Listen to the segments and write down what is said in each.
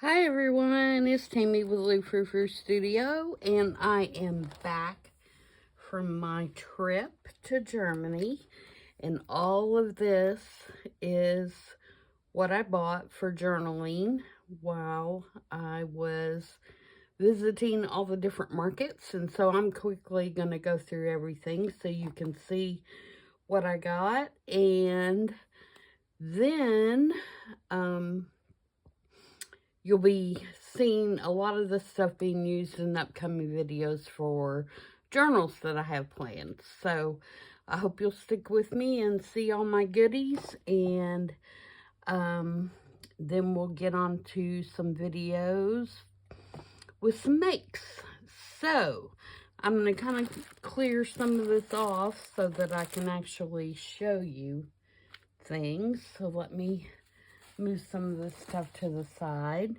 Hi everyone, it's Tammy with the Frou-frou Studio, and I am back from my trip to Germany, and all of this is what I bought for journaling while I was visiting all the different markets. And so I'm quickly going to go through everything so you can see what I got, and then you'll be seeing a lot of this stuff being used in upcoming videos for journals that I have planned. So I hope you'll stick with me and see all my goodies, and then we'll get on to some videos with some makes. So I'm going to kind of clear some of this off so that I can actually show you things. So let me move some of this stuff to the side.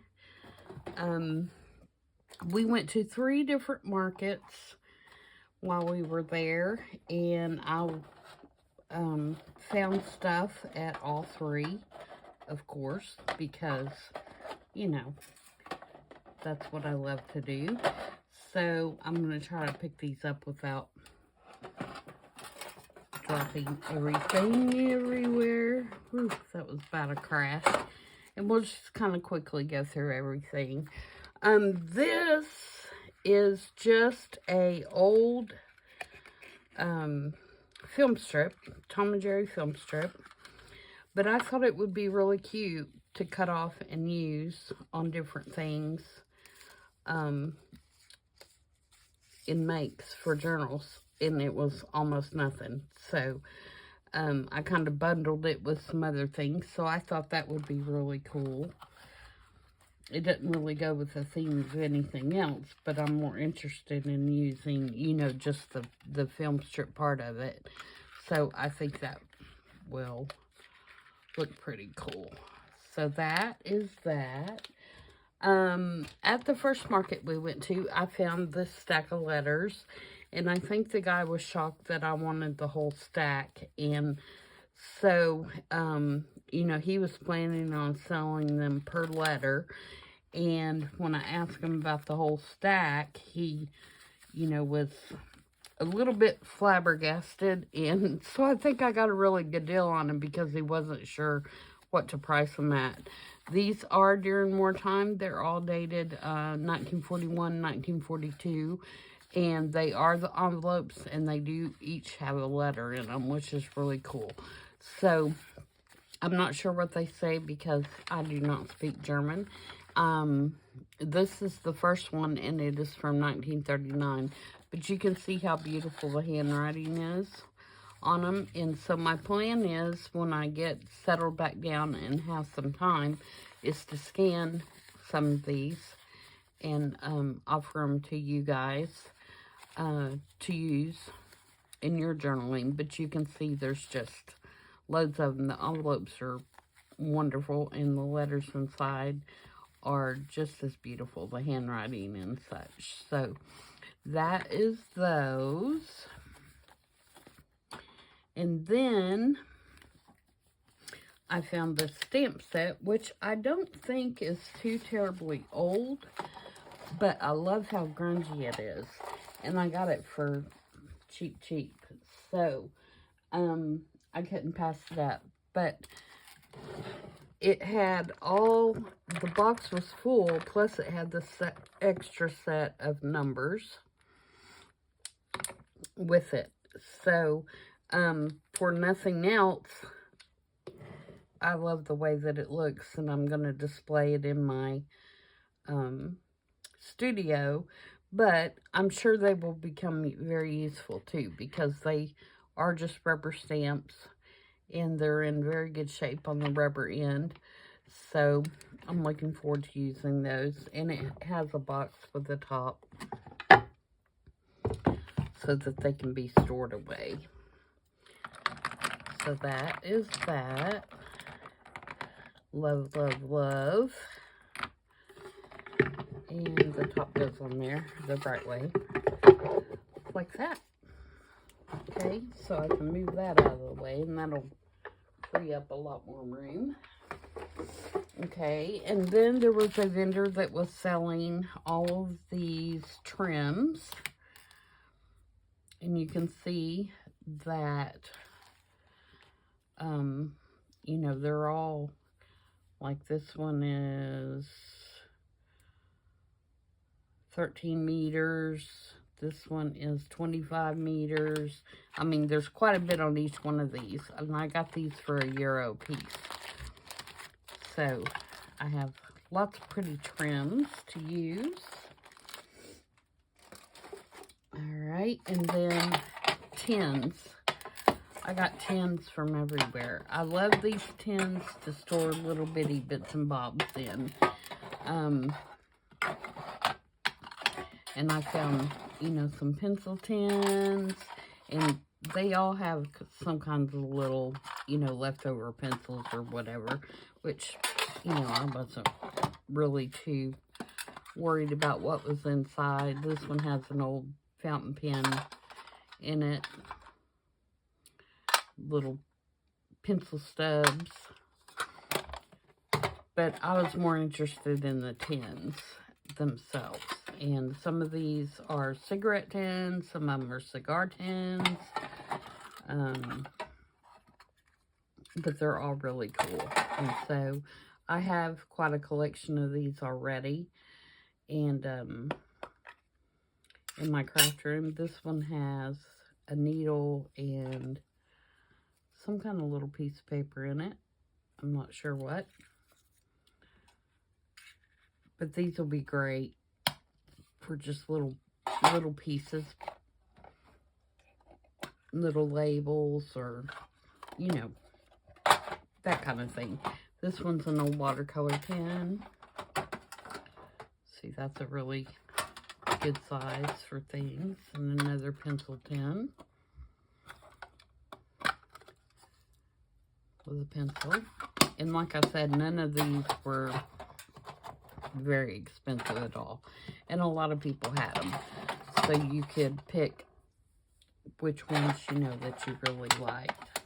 We went to 3 different markets while we were there, and I found stuff at all 3, of course, because, you know, that's what I love to do. So I'm going to try to pick these up without dropping everything everywhere. Whew, that was about a crash. And we'll just kind of quickly go through everything. This is just a old film strip, Tom and Jerry film strip. But I thought it would be really cute to cut off and use on different things in makes for journals. And it was almost nothing. So I kind of bundled it with some other things, so I thought that would be really cool. It doesn't really go with the theme of anything else, but I'm more interested in using, you know, just the film strip part of it. So I think that will look pretty cool. So that is that. At the first market we went to, I found this stack of letters. And I think the guy was shocked that I wanted the whole stack. And so, you know, he was planning on selling them per letter. And when I asked him about the whole stack, he, you know, was a little bit flabbergasted. And so I think I got a really good deal on him because he wasn't sure what to price them at. These are during wartime. They're all dated 1941, 1942. And they are the envelopes, and they do each have a letter in them, which is really cool. So, I'm not sure what they say because I do not speak German. This is the first one, and it is from 1939. But you can see how beautiful the handwriting is on them. And so my plan is, when I get settled back down and have some time, is to scan some of these and offer them to you guys to use in your journaling. But you can see there's just loads of them. The envelopes are wonderful, and the letters inside are just as beautiful, the handwriting and such. So that is those. And then I found this stamp set, which I don't think is too terribly old, but I love how grungy it is. And I got it for cheap. So, I couldn't pass it up. But it had all, the box was full, plus it had this extra set of numbers with it. So, for nothing else, I love the way that it looks, and I'm going to display it in my studio. But I'm sure they will become very useful too, because they are just rubber stamps, and they're in very good shape on the rubber end. So I'm looking forward to using those. And it has a box for the top so that they can be stored away. So that is that. Love. And the top goes on there the right way. Like that. Okay, so I can move that out of the way, and that'll free up a lot more room. Okay, and then there was a vendor that was selling all of these trims. And you can see that, you know, they're all, like this one is 13 meters. This one is 25 meters. I mean, there's quite a bit on each one of these. And I got these for €1 a piece. So, I have lots of pretty trims to use. Alright, and then tins. I got tins from everywhere. I love these tins to store little bitty bits and bobs in. And I found, you know, some pencil tins, and they all have some kinds of little, you know, leftover pencils or whatever, which, you know, I wasn't really too worried about what was inside. This one has an old fountain pen in it, little pencil stubs, but I was more interested in the tins themselves. And some of these are cigarette tins, some of them are cigar tins, but they're all really cool. And so I have quite a collection of these already. And in my craft room, this one has a needle and some kind of little piece of paper in it. I'm not sure what. But these will be great for just little pieces, little labels, or, you know, that kind of thing. This one's an old watercolor pen. See, that's a really good size for things. And another pencil tin with a pencil. And like I said, none of these were very expensive at all, and a lot of people had them, so you could pick which ones, you know, that you really liked.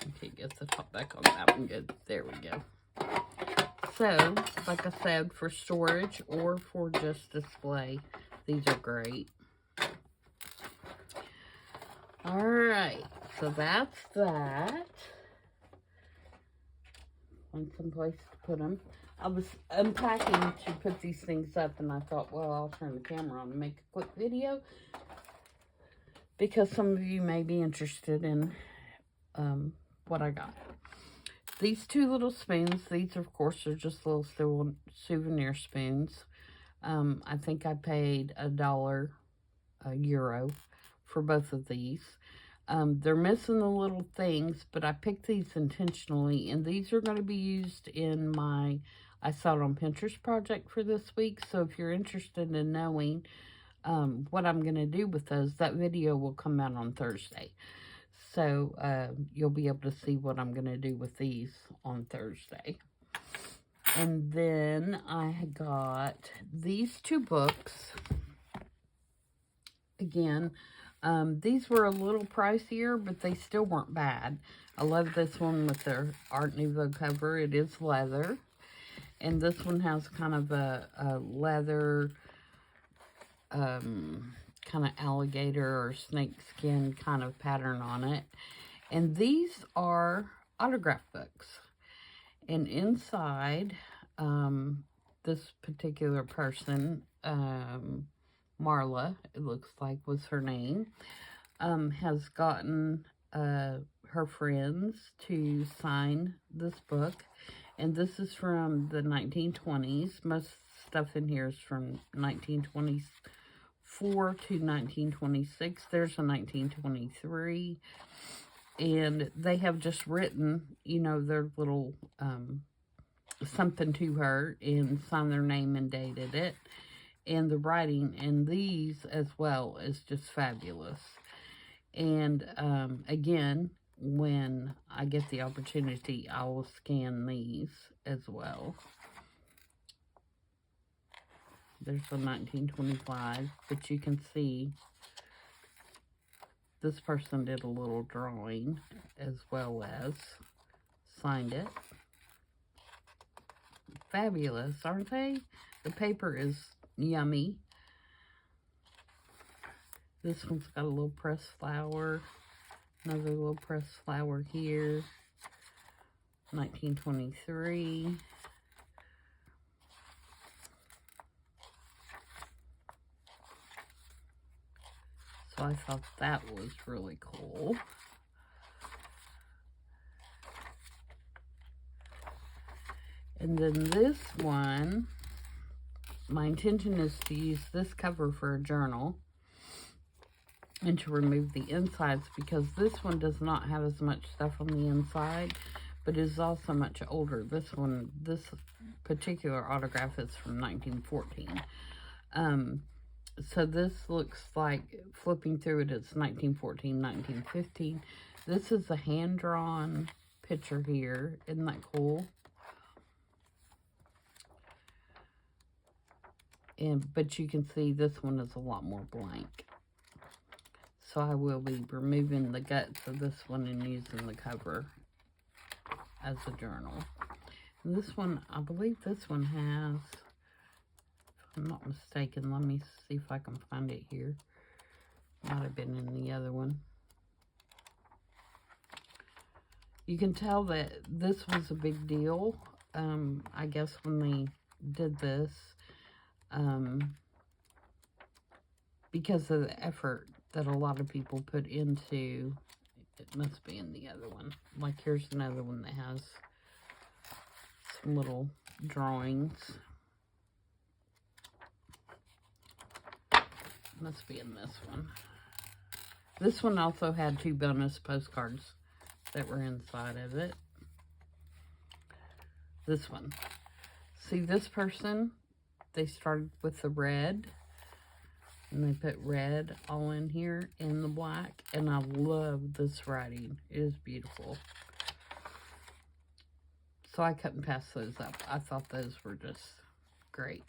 Okay, get the top back on that one. Good, there we go. So, like I said, for storage or for just display, these are great. All right, so that's that. And some place to put them. I was unpacking to put these things up, and I thought, well, I'll turn the camera on and make a quick video, because some of you may be interested in what I got. These two little spoons, these of course are just little souvenir spoons. I think I paid €1 for both of these. They're missing the little things, but I picked these intentionally, and these are going to be used in my I Saw It on Pinterest project for this week. So if you're interested in knowing what I'm going to do with those, that video will come out on Thursday. So you'll be able to see what I'm going to do with these on Thursday. And then I got these two books. Again, these were a little pricier, but they still weren't bad. I love this one with their Art Nouveau cover. It is leather. And this one has kind of a leather, kind of alligator or snake skin kind of pattern on it. And these are autograph books. And inside, this particular person, Marla, it looks like was her name, has gotten her friends to sign this book. And this is from the 1920s. Most stuff in here is from 1924 to 1926. There's a 1923. And they have just written, you know, their little something to her and signed their name and dated it. And the writing in these as well is just fabulous. And again, when I get the opportunity, I will scan these as well. There's a 1925, but you can see this person did a little drawing as well as signed it. Fabulous, aren't they? The paper is yummy. This one's got a little pressed flower. Another little pressed flower here. 1923. So I thought that was really cool. And then this one, my intention is to use this cover for a journal and to remove the insides, because this one does not have as much stuff on the inside, but is also much older. This one, this particular autograph is from 1914. So this looks like, flipping through it, it's 1914, 1915. This is a hand-drawn picture here. Isn't that cool? But you can see this one is a lot more blank. So I will be removing the guts of this one and using the cover as a journal. And this one, I believe this one has, if I'm not mistaken, let me see if I can find it here. Might have been in the other one. You can tell that this was a big deal, I guess, when they did this. Because of the effort that a lot of people put into, it must be in the other one. Like, here's another one that has some little drawings. Must be in this one. This one also had 2 bonus postcards that were inside of it. This one. See, this person, they started with the red, and they put red all in here in the black, and I love this writing. It is beautiful. So I couldn't pass those up. I thought those were just great.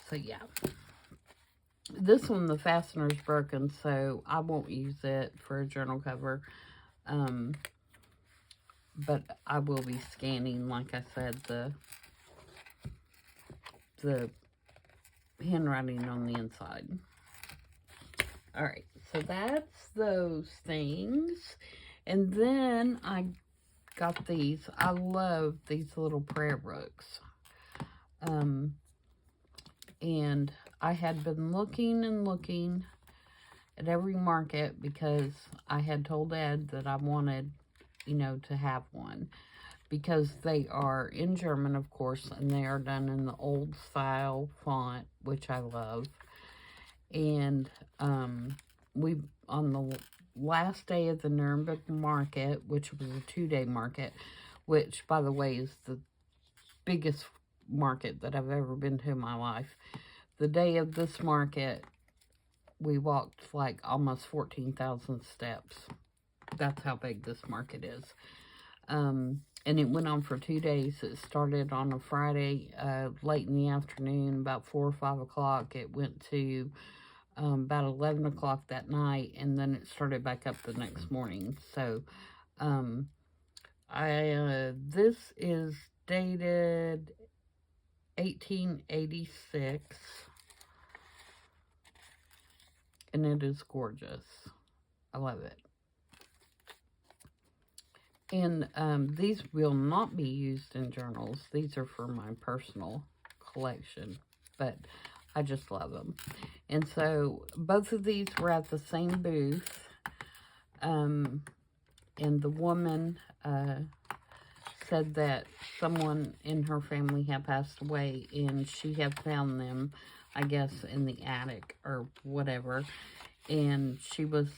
So yeah. This one, the fastener's broken, so I won't use it for a journal cover. But I will be scanning, like I said, the handwriting on the inside. Alright, so that's those things. And then I got these. I love these little prayer books. And I had been looking and looking at every market, because I had told Ed that I wanted, you know, to have one. Because they are in German, of course, and they are done in the old style font, which I love. And we, on the last day of the Nuremberg market, which was a 2-day market, which, by the way, is the biggest market that I've ever been to in my life. The day of this market, we walked like almost 14,000 steps. That's how big this market is. And it went on for 2 days. It started on a Friday, late in the afternoon, about 4 or 5 o'clock. It went to about 11 o'clock that night, and then it started back up the next morning. So, this is dated 1886, and it is gorgeous. I love it. And these will not be used in journals. These are for my personal collection, but I just love them. And so both of these were at the same booth. And the woman said that someone in her family had passed away, and she had found them, I guess, in the attic or whatever. And she was,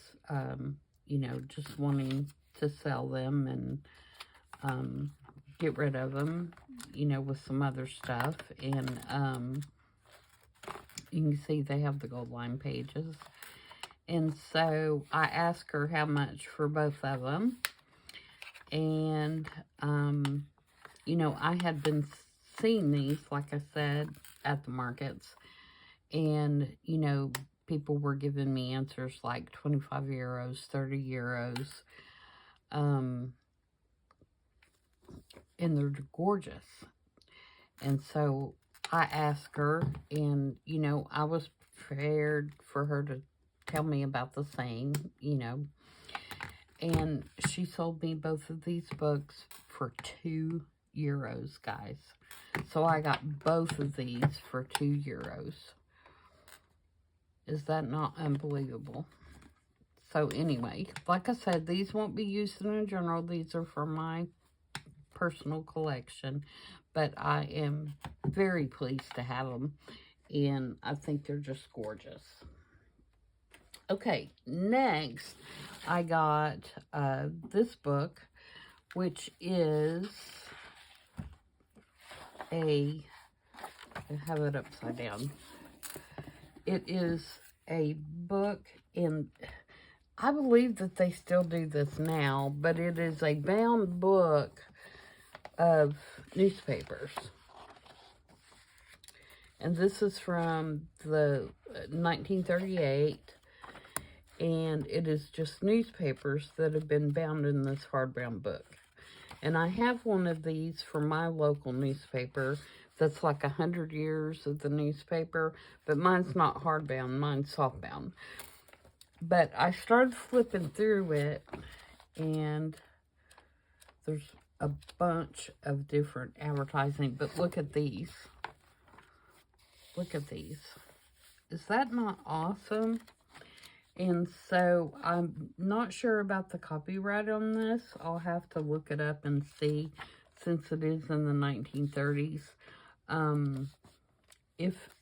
you know, just wanting to sell them and get rid of them, you know, with some other stuff. And you can see they have the gold line pages. And so I asked her how much for both of them. And, you know, I had been seeing these, like I said, at the markets. And, you know, people were giving me answers like 25 euros, 30 euros. and they're gorgeous. And so I asked her, and, you know, I was prepared for her to tell me about the same, you know. And she sold me both of these books for €2, guys. So I got both of these for €2. Is that not unbelievable? So anyway, like I said, these won't be used in a journal. These are for my personal collection. But I am very pleased to have them. And I think they're just gorgeous. Okay, next I got this book, which is I have it upside down. It is a book, and I believe that they still do this now, but it is a bound book of newspapers. And this is from the 1938, and it is just newspapers that have been bound in this hardbound book. And I have one of these for my local newspaper that's like 100 years of the newspaper, but mine's not hardbound, mine's softbound. But I started flipping through it, and there's a bunch of different advertising, but look at these. Look at these. Is that not awesome? And so I'm not sure about the copyright on this. I'll have to look it up and see, since it is in the 1930s.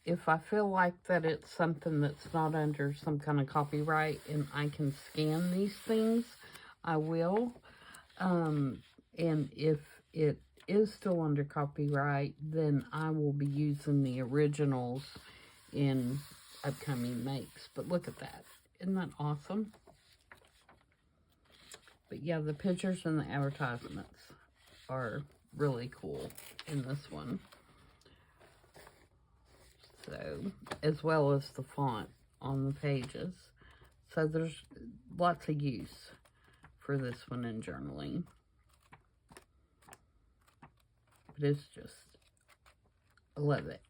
If I feel like that it's something that's not under some kind of copyright and I can scan these things, I will. And if it is still under copyright, then I will be using the originals in upcoming makes. But look at that. Isn't that awesome? But yeah, the pictures and the advertisements are really cool in this one. So, as well as the font on the pages. So there's lots of use for this one in journaling. But it's just, I love it.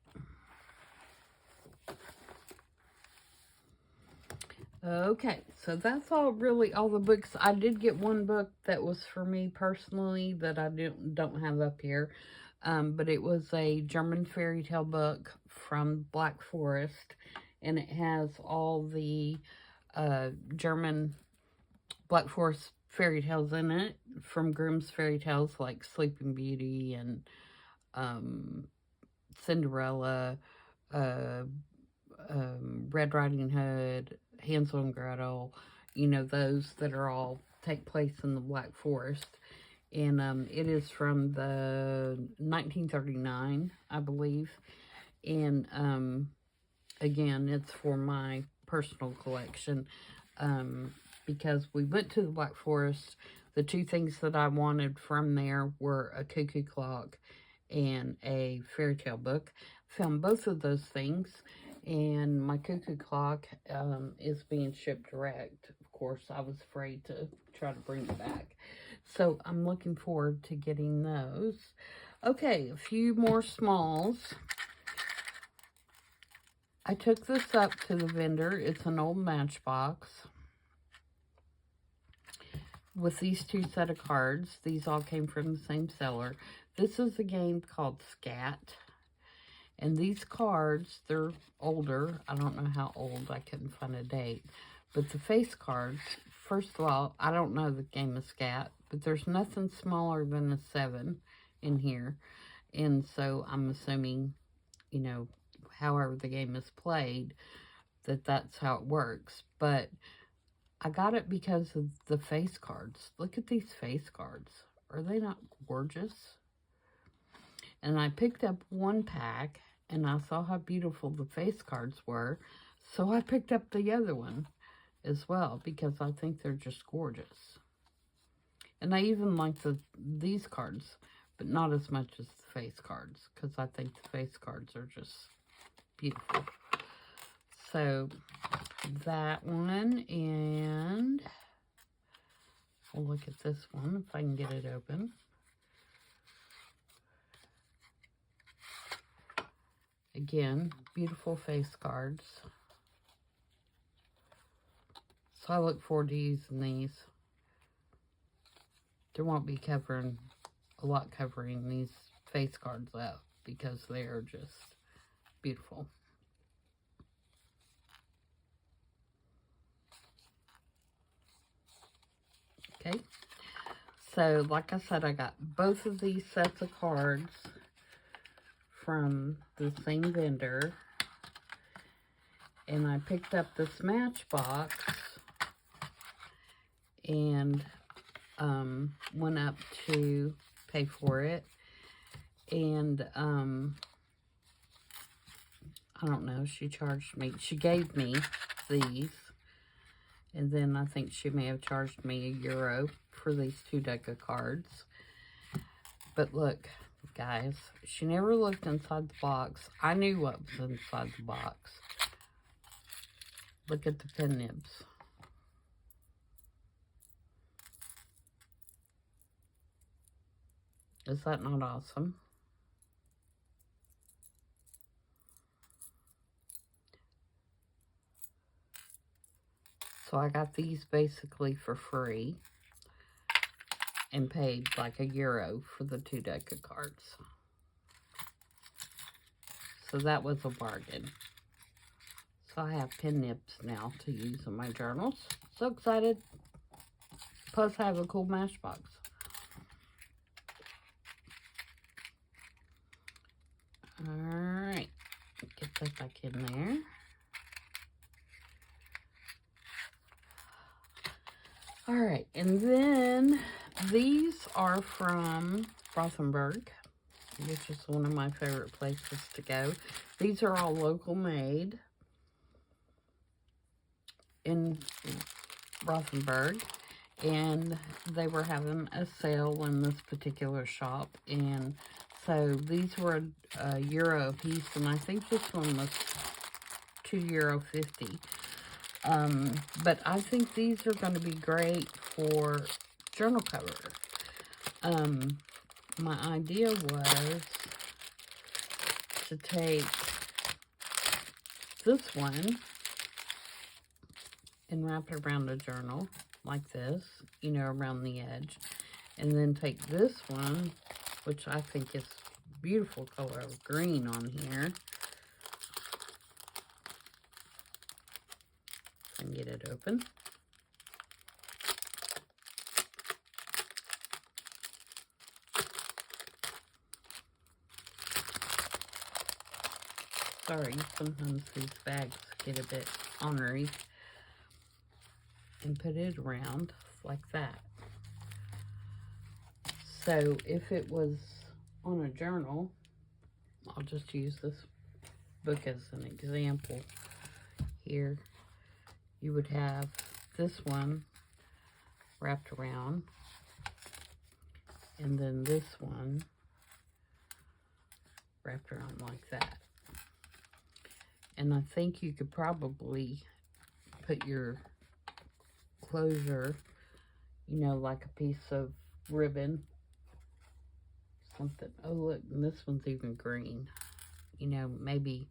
Okay, so that's all the books. I did get one book that was for me personally that I don't have up here. But it was a German fairy tale book from Black Forest. And it has all the German Black Forest fairy tales in it. From Grimm's fairy tales like Sleeping Beauty and Cinderella, Red Riding Hood, Hansel and Gretel, you know, those that are all take place in the Black Forest. And it is from the 1939, I believe. And again, it's for my personal collection. Because we went to the Black Forest. The two things that I wanted from there were a cuckoo clock and a fairy tale book. Found both of those things. And my cuckoo clock is being shipped direct. Of course, I was afraid to try to bring it back. So I'm looking forward to getting those. Okay, a few more smalls. I took this up to the vendor. It's an old Matchbox with these two set of cards. These all came from the same seller. This is a game called Scat. And these cards, they're older. I don't know how old. I couldn't find a date. But the face cards, first of all, I don't know the game of Scat, but there's nothing smaller than a 7 in here. And so I'm assuming, you know, however the game is played, that's how it works. But I got it because of the face cards. Look at these face cards. Are they not gorgeous? And I picked up one pack, and I saw how beautiful the face cards were. So I picked up the other one as well, because I think they're just gorgeous. And I even like these cards, but not as much as the face cards, because I think the face cards are just beautiful. So that one, and We'll look at this one if I can get it open. Again, beautiful face cards. So I look forward to using these. There won't be covering these face cards up because they are just beautiful. Okay, so like I said, I got both of these sets of cards from the same vendor, and I picked up this matchbox and went up to pay for it, and I don't know, she gave me these, and then I think she may have charged me €1 for these 2 deck of cards. But look, guys, she never looked inside the box. I knew what was inside the box. Look at the pen nibs. Is that not awesome? So I got these basically for free and paid like €1 for the 2 deck of cards. So that was a bargain. So I have pen nibs now to use in my journals. So excited. Plus I have a cool matchbox. Alright, get that back in there. Alright, and then these are from Nuremberg, which is one of my favorite places to go. These are all local made in Nuremberg, and they were having a sale in this particular shop, and so these were €1 a piece, and I think this one was €2.50. But I think these are going to be great for journal cover. My idea was to take this one and wrap it around a journal like this, you know, around the edge, and then take this one, which I think is beautiful color of green on here. And get it open. Sorry, sometimes these bags get a bit ornery. And put it around like that. So if it was on a journal, I'll just use this book as an example here. You would have this one wrapped around, and then this one wrapped around like that. And I think you could probably put your closure, you know, like a piece of ribbon, something. Oh, look, and this one's even green. You know, maybe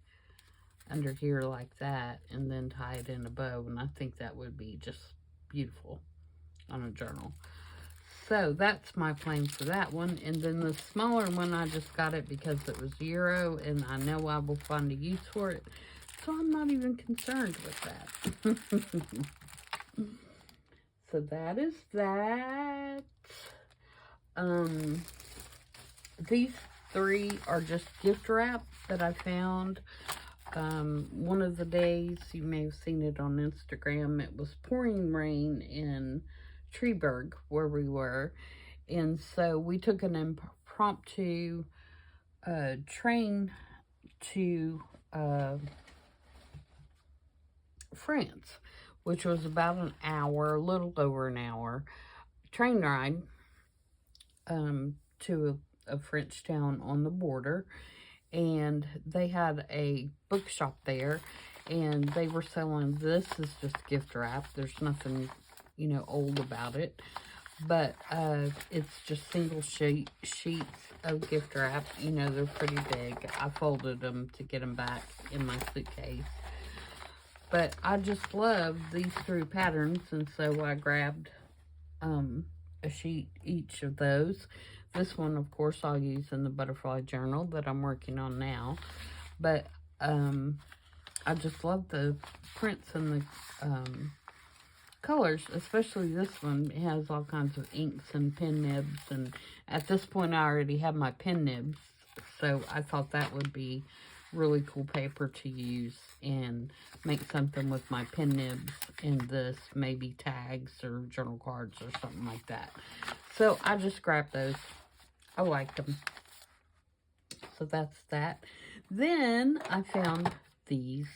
under here like that, and then tie it in a bow, and I think that would be just beautiful on a journal. So that's my plan for that one. And then the smaller one, I just got it because it was €1, and I know I will find a use for it, so I'm not even concerned with that. So that is that. These 3 are just gift wrap that I found. One of the days, you may have seen it on Instagram, it was pouring rain in Nuremberg where we were, and so we took an impromptu train to France, which was about an hour, a little over an hour train ride to a French town on the border. And they had a bookshop there, and they were selling, this is just gift wrap. There's nothing, you know, old about it. But it's just single sheets of gift wrap. You know, they're pretty big. I folded them to get them back in my suitcase. But I just love these 3 patterns, and so I grabbed a sheet each of those. This one, of course, I'll use in the butterfly journal that I'm working on now. But I just love the prints and the colors, especially this one. It has all kinds of inks and pen nibs, and at this point I already have my pen nibs, so I thought that would be really cool paper to use and make something with my pen nibs in this, maybe tags or journal cards or something like that. So I just grabbed those. I like them. So that's that. Then I found these.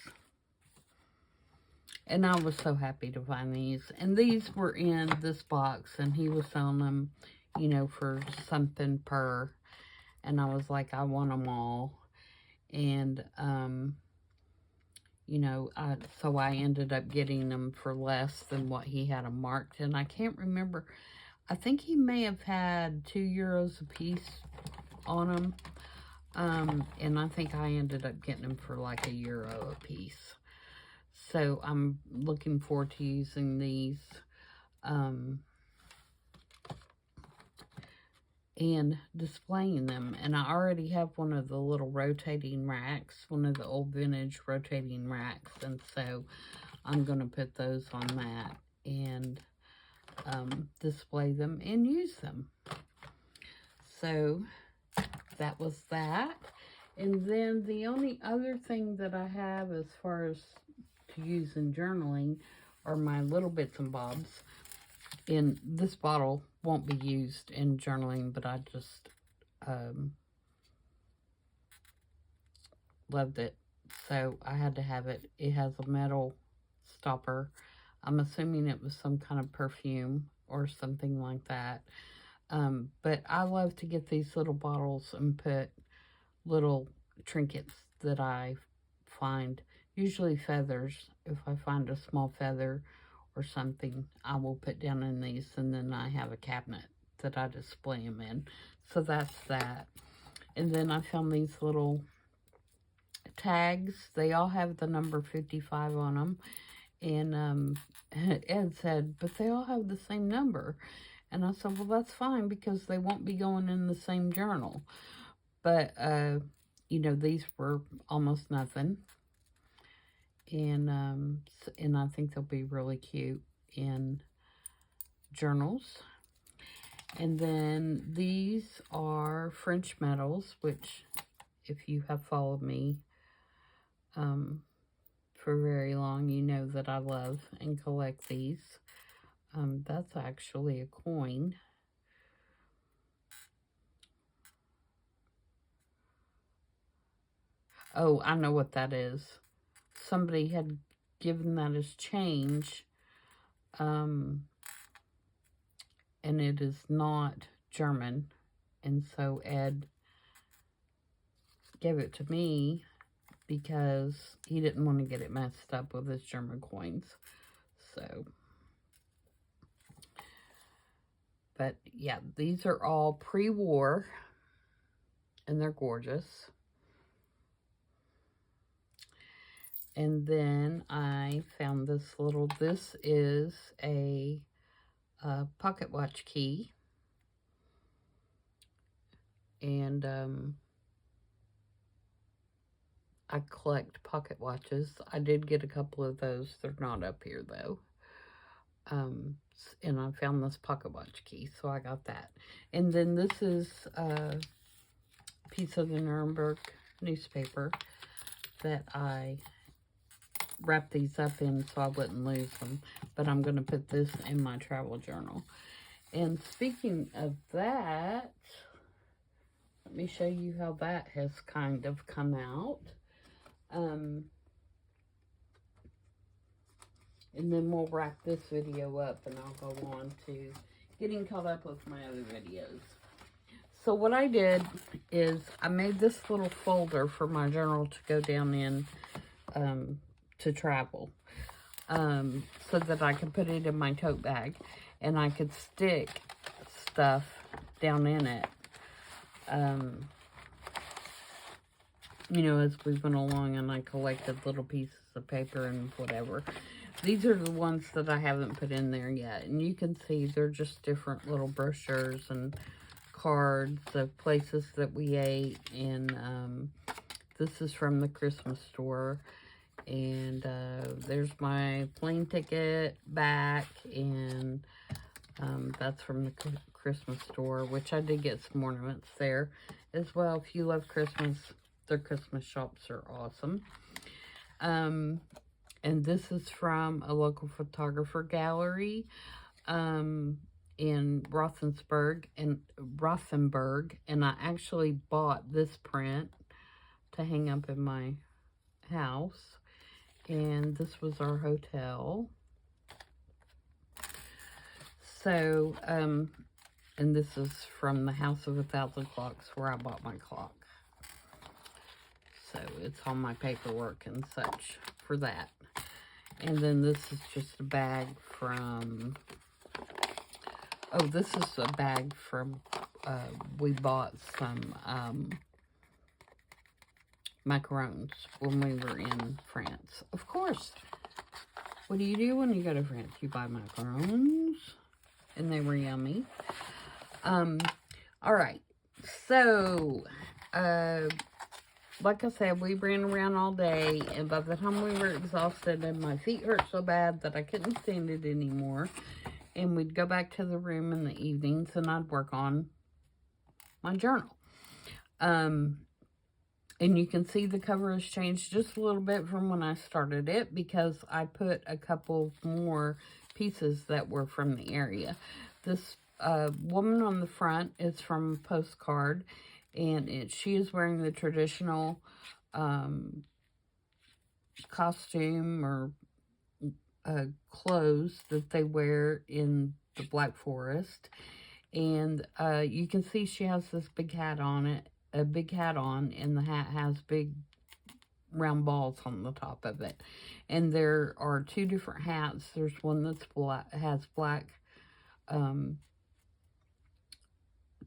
And I was so happy to find these. And these were in this box. And he was selling them, you know, for something per. And I was like, I want them all. And, you know, so I ended up getting them for less than what he had them marked. And I can't remember. I think he may have had €2 a piece on them. And I think I ended up getting them for like €1 a piece. So I'm looking forward to using these and displaying them. And I already have one of the little rotating racks, one of the old vintage rotating racks. And so I'm going to put those on that and display them and use them. So that was that. And then the only other thing that I have as far as to use in journaling are my little bits and bobs. And this bottle won't be used in journaling, but I just loved it, so I had to have it. It has a metal stopper. I'm assuming it was some kind of perfume or something like that. But I love to get these little bottles and put little trinkets that I find. Usually feathers. If I find a small feather or something, I will put down in these, and then I have a cabinet that I display them in. So that's that. And then I found these little tags. They all have the number 55 on them. And Ed said, but they all have the same number. And I said, well, that's fine, because they won't be going in the same journal. But, you know, these were almost nothing. And I think they'll be really cute in journals. And then these are French metals, which, if you have followed me for very long, you know that I love and collect these. That's actually a coin. Oh, I know what that is. Somebody had given that as change, and it is not German, and so Ed gave it to me because he didn't want to get it messed up with his German coins. So, but yeah, these are all pre-war, and they're gorgeous. And then I found this little, this is a pocket watch key. And I collect pocket watches. I did get a couple of those. They're not up here though. And I found this pocket watch key, so I got that. And then this is a piece of the Nuremberg newspaper that I wrap these up in so I wouldn't lose them. But I'm going to put this in my travel journal. And speaking of that, let me show you how that has kind of come out. And then we'll wrap this video up, and I'll go on to getting caught up with my other videos. So what I did is I made this little folder for my journal to go down in to travel, so that I could put it in my tote bag, and I could stick stuff down in it. You know, as we went along and I collected little pieces of paper and whatever. These are the ones that I haven't put in there yet. And you can see they're just different little brochures and cards of places that we ate. And this is from the Christmas store. And there's my plane ticket back. And that's from the Christmas store, which I did get some ornaments there as well. If you love Christmas, their Christmas shops are awesome. And this is from a local photographer gallery in Rothenburg, and I actually bought this print to hang up in my house. And this was our hotel. So, and this is from the House of 1,000 Clocks, where I bought my clock. So it's on my paperwork and such for that. And then this is just a bag from, oh, this is a bag from, we bought some macarons when we were in France. Of course. What do you do when you go to France? You buy macarons. And they were yummy. Alright. So, like I said, we ran around all day, and by the time we were exhausted and my feet hurt so bad that I couldn't stand it anymore, and we'd go back to the room in the evenings and I'd work on my journal. And you can see the cover has changed just a little bit from when I started it, because I put a couple more pieces that were from the area. This woman on the front is from a postcard, and she is wearing the traditional costume or clothes that they wear in the Black Forest. And you can see she has this big hat on it, a big hat on, and the hat has big round balls on the top of it. And there are two different hats. There's one that's black, has black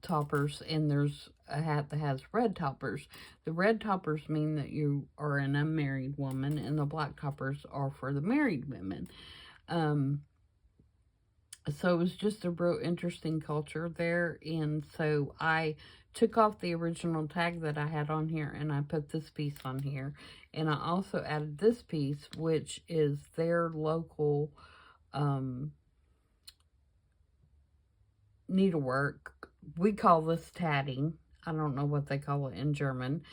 toppers, and there's a hat that has red toppers. The red toppers mean that you are an unmarried woman, and the black toppers are for the married women. So it was just a real interesting culture there. And so I took off the original tag that I had on here, and I put this piece on here. And I also added this piece, which is their local needlework. We call this tatting. I don't know what they call it in German.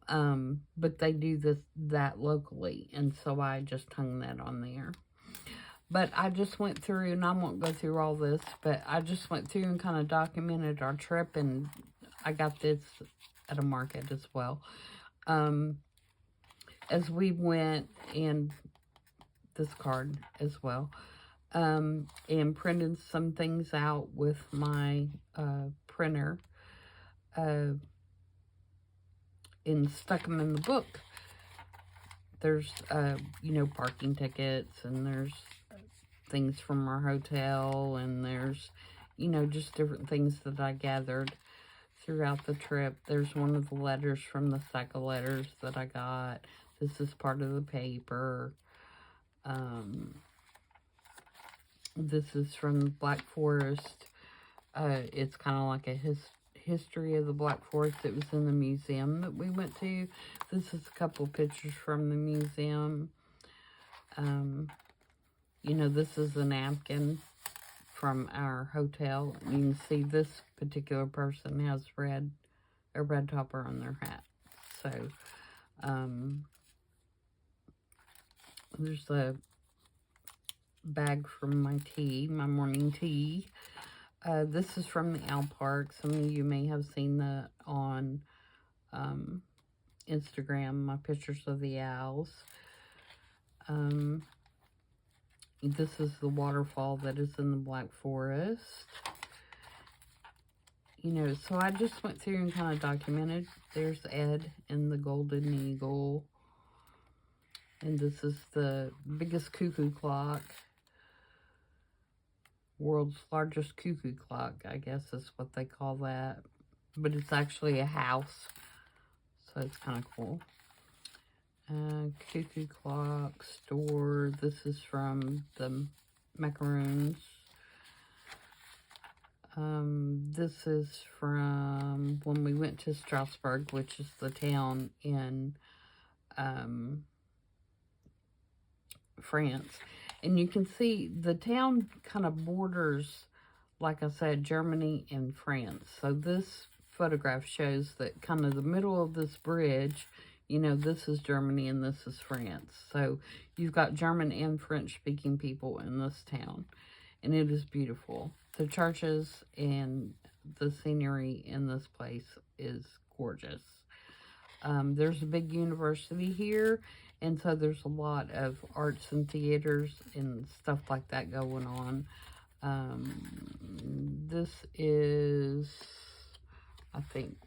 But they do that locally. And so I just hung that on there. But I just went through, and I won't go through all this, but I just went through and kind of documented our trip, and I got this at a market as well. As we went, and this card as well, and printed some things out with my printer, and stuck them in the book. There's, you know, parking tickets, and there's things from our hotel, and there's, you know, just different things that I gathered throughout the trip. There's one of the letters from the stack of letters that I got. This is part of the paper. This is from the Black Forest. It's kind of like a history of the Black Forest. It was in the museum that we went to. This is a couple pictures from the museum. You know, this is a napkin from our hotel. You can see this particular person has a red topper on their hat. So, there's a bag from my tea, my morning tea. This is from the owl park. Some of you may have seen that on Instagram, my pictures of the owls. This is the waterfall that is in the Black Forest. You know, so I just went through and kind of documented. There's Ed and the Golden Eagle. And this is the biggest cuckoo clock. World's largest cuckoo clock, I guess is what they call that. But it's actually a house, so it's kind of cool. Cuckoo clock store. This is from the macaroons. This is from when we went to Strasbourg, which is the town in France. And you can see the town kind of borders, like I said, Germany and France. So this photograph shows that kind of the middle of this bridge, you know, this is Germany and this is France. So you've got German and French speaking people in this town. And it is beautiful. The churches and the scenery in this place is gorgeous. There's a big university here, and so there's a lot of arts and theaters and stuff like that going on. This is, I think,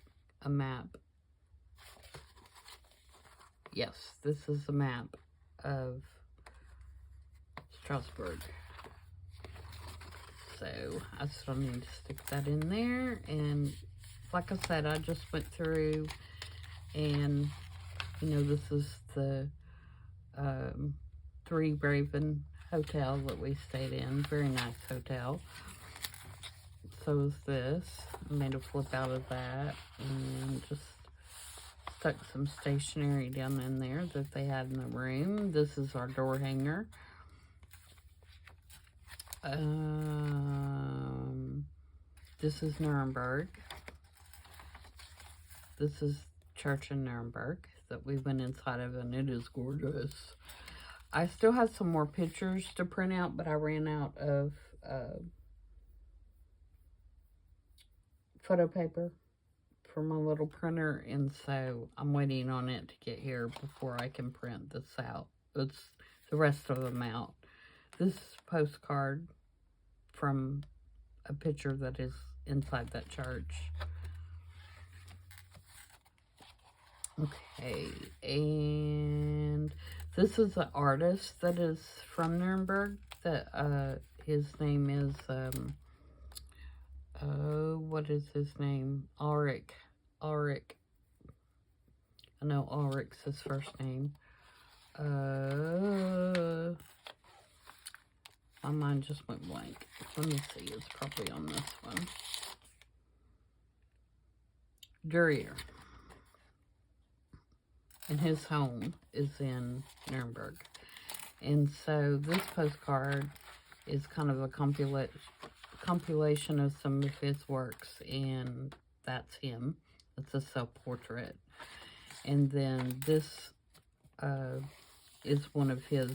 a map. Yes, this is a map of Strasbourg. So I still need to stick that in there. And like I said, I just went through and, you know, this is the Three Raven Hotel that we stayed in. Very nice hotel. So is this. I made a flip out of that and just stuck some stationery down in there that they had in the room. This is our door hanger. This is Nuremberg. This is church in Nuremberg that we went inside of, and it is gorgeous. I still have some more pictures to print out, but I ran out of photo paper for my little printer, and so I'm waiting on it to get here before I can print this out. It's the rest of them out. This postcard from a picture that is inside that church. Okay, and this is an artist that is from Nuremberg. That his name is what is his name? Ulrich. I know Ulrich's his first name. My mind just went blank. Let me see. It's probably on this one. Dürer. And his home is in Nuremberg. And so this postcard is kind of a compilation of some of his works. And that's him. It's a self-portrait. And then this is one of his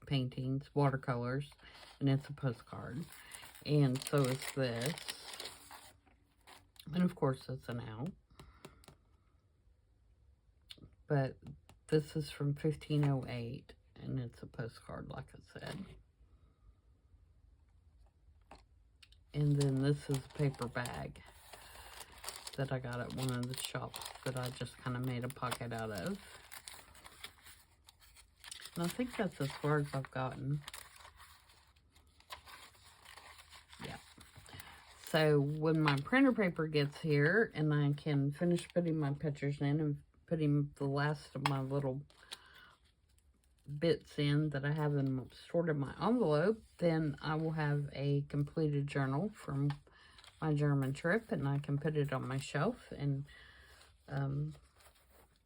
paintings, watercolors, and it's a postcard. And so is this. And of course it's an owl. But this is from 1508, and it's a postcard, like I said. And then this is a paper bag that I got at one of the shops that I just kind of made a pocket out of. And I think that's as far as I've gotten. Yeah. So when my printer paper gets here and I can finish putting my pictures in and putting the last of my little bits in that I have stored in my envelope, then I will have a completed journal from my German trip, and I can put it on my shelf and,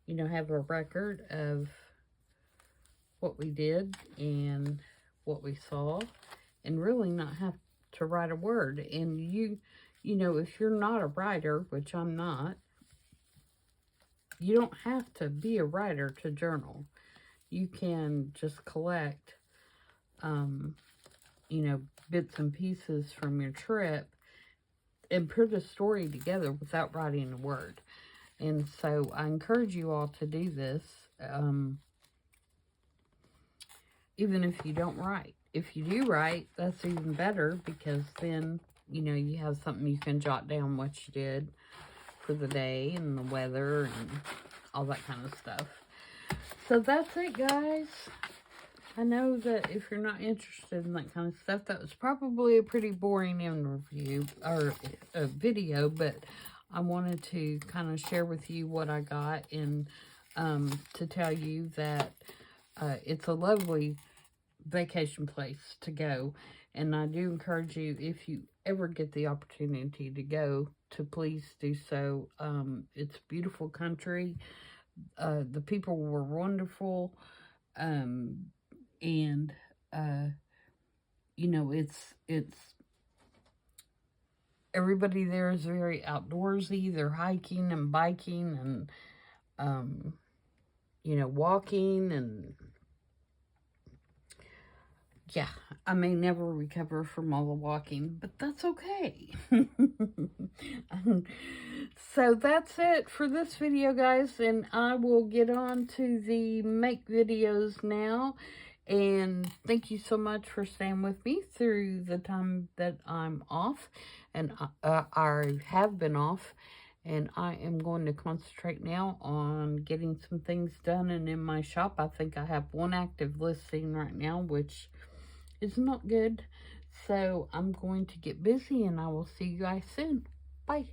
you know, have a record of what we did and what we saw, and really not have to write a word. And you know, if you're not a writer, which I'm not, you don't have to be a writer to journal. You can just collect, you know, bits and pieces from your trip and put a story together without writing a word. And so I encourage you all to do this, even if you don't write. If you do write, that's even better, because then, you know, you have something you can jot down what you did for the day and the weather and all that kind of stuff. So that's it, guys. I know that if you're not interested in that kind of stuff, that was probably a pretty boring interview or a video, but I wanted to kind of share with you what I got and to tell you that it's a lovely vacation place to go. And I do encourage you, if you ever get the opportunity to go, to please do so. It's beautiful country. The people were wonderful. And you know, it's everybody there is very outdoorsy. They're hiking and biking and you know, walking, and yeah, I may never recover from all the walking, but that's okay. So that's it for this video, guys, and I will get on to the make videos now. And thank you so much for staying with me through the time that I'm off, and I have been off, and I am going to concentrate now on getting some things done. And in my shop, I think I have one active listing right now, which is not good. So I'm going to get busy, and I will see you guys soon. Bye.